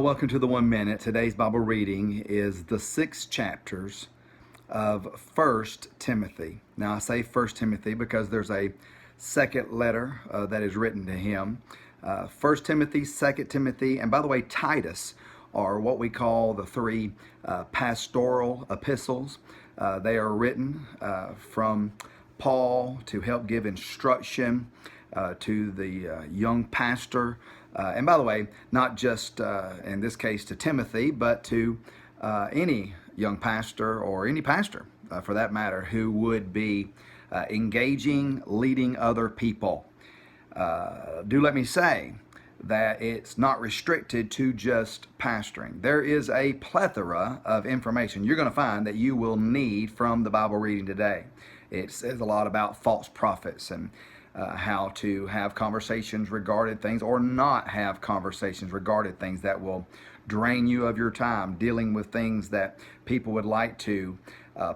Welcome to the 1 Minute. Today's Bible reading is the 6 chapters of First Timothy. Now I say First Timothy because there's a second letter that is written to him. First Timothy, Second Timothy, and by the way, Titus are what we call the three pastoral epistles. They are written from Paul to help give instruction to the young pastor. And by the way, not just in this case to Timothy, but to any young pastor or any pastor for that matter who would be engaging, leading other people. Do let me say that it's not restricted to just pastoring. There is a plethora of information you're going to find that you will need from the Bible reading today. It says a lot about false prophets and how to have conversations regarding things or not have conversations regarding things that will drain you of your time, dealing with things that people would like to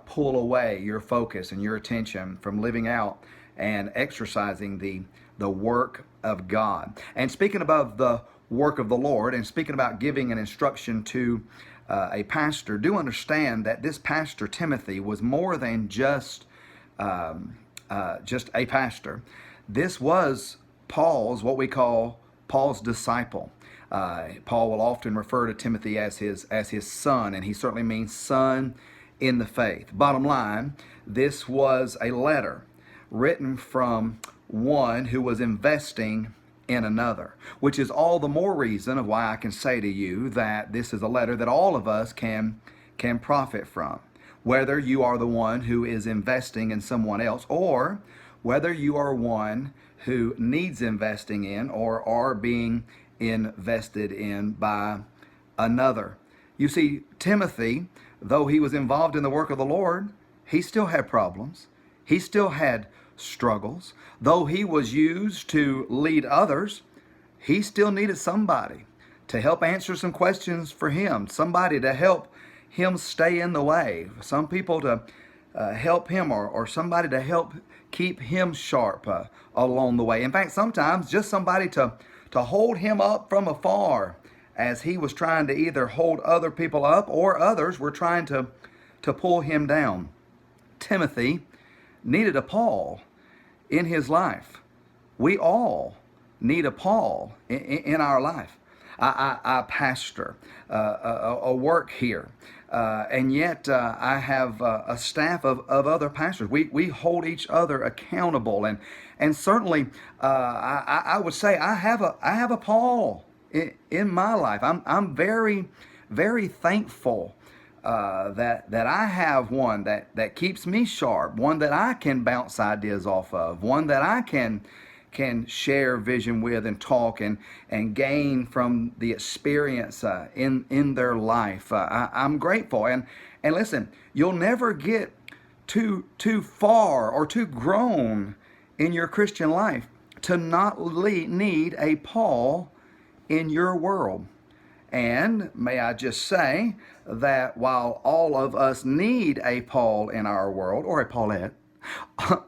pull away your focus and your attention from living out and exercising the work of God. And speaking about the work of the Lord and speaking about giving an instruction to a pastor, do understand that this pastor Timothy was more than just a pastor. This was Paul's, what we call Paul's disciple. Paul will often refer to Timothy as his son, and he certainly means son in the faith. Bottom line, this was a letter written from one who was investing in another, which is all the more reason of why I can say to you that this is a letter that all of us can profit from. Whether you are the one who is investing in someone else or whether you are one who needs investing in or are being invested in by another. You see, Timothy, though he was involved in the work of the Lord, he still had problems. He still had struggles. Though he was used to lead others, he still needed somebody to help answer some questions for him, somebody to help him stay in the way, some people to help him or somebody to help keep him sharp along the way. In fact, sometimes just somebody to hold him up from afar as he was trying to either hold other people up or others were trying to pull him down. Timothy needed a Paul in his life. We all need a Paul in our life. I pastor a work here, and yet I have a staff of other pastors. We hold each other accountable, and certainly I would say I have a Paul in my life. I'm very, very thankful that I have one that keeps me sharp, one that I can bounce ideas off of, one that I can share vision with and talk and gain from the experience in their life. I'm grateful. And listen, you'll never get too far or too grown in your Christian life to not need a Paul in your world. And may I just say that while all of us need a Paul in our world, or a Paulette,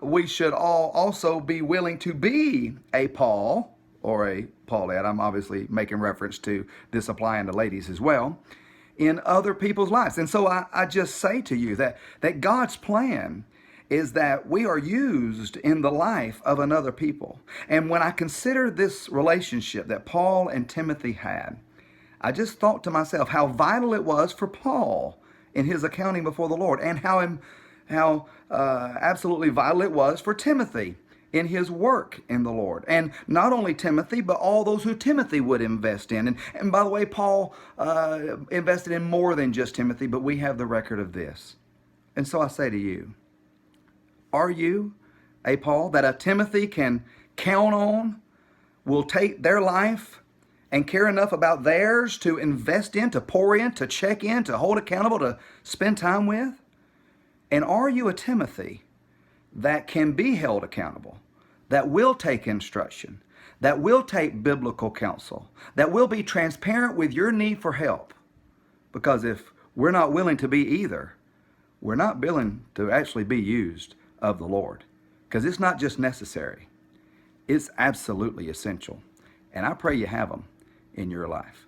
we should all also be willing to be a Paul or a Paulette. I'm obviously making reference to this applying to ladies as well in other people's lives. And so I just say to you that God's plan is that we are used in the life of another people. And when I consider this relationship that Paul and Timothy had, I just thought to myself how vital it was for Paul in his accounting before the Lord, and how absolutely vital it was for Timothy in his work in the Lord. And not only Timothy, but all those who Timothy would invest in. And by the way, Paul invested in more than just Timothy, but we have the record of this. And so I say to you, are you a Paul that a Timothy can count on, will take their life and care enough about theirs to invest in, to pour in, to check in, to hold accountable, to spend time with? And are you a Timothy that can be held accountable, that will take instruction, that will take biblical counsel, that will be transparent with your need for help? Because if we're not willing to be either, we're not willing to actually be used of the Lord. Because it's not just necessary, it's absolutely essential. And I pray you have them in your life.